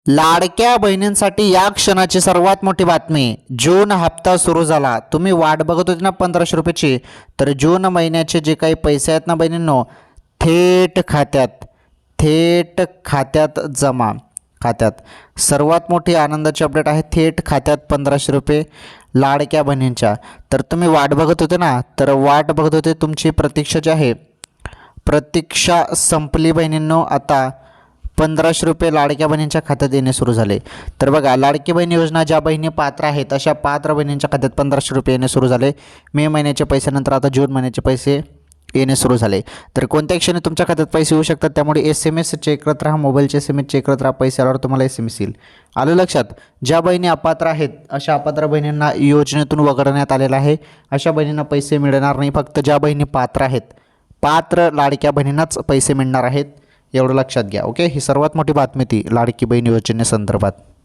लाडक्या बहिणींसाठी या क्षणाची सर्वात मोठी बातमी. जून हप्ता सुरू झाला. तुम्ही वाट बघत होते ना 1500 रुपयाची, तर जून महिन्याचे जे काही पैसे आहेत ना बहिणींनो, थेट खात्यात जमा. खात्यात सर्वात मोठी आनंदाची अपडेट आहे. थेट खात्यात 1500 रुपये लाडक्या बहिणींच्या. तर तुम्ही वाट बघत होते ना, तर वाट बघत होते, तुमची प्रतीक्षा जी आहे, प्रतीक्षा संपली बहिणींनो. आता 1500 रुपये लाडक्या बहिणींच्या खात्यात येणे सुरू झाले. तर बघा, लाडकी बहीण योजना ज्या बहिणी पात्र आहेत अशा पात्र बहिणींच्या खात्यात 1500 रुपये येणे सुरू झाले. मे महिन्याचे पैशानंतर आता जून महिन्याचे पैसे येणे सुरू झाले. तर कोणत्याही क्षणी तुमच्या खात्यात पैसे येऊ शकतात. त्यामुळे SMS चेक करत राहा, मोबाईलचे SMS चेक करत राहा. पैसे आल्यावर तुम्हाला SMS येईल. आलं लक्षात? ज्या बहिणी अपात्र आहेत अशा अपात्र बहिणींना योजनेतून वगळण्यात आलेलं आहे. अशा बहिणींना पैसे मिळणार नाही. फक्त ज्या बहिणी पात्र आहेत, पात्र लाडक्या बहिणींनाच पैसे मिळणार आहेत. एवढं लक्षात घ्या. ओके, ही सर्वात मोठी बातमी ती लाडकी बहीण योजनेसंदर्भात.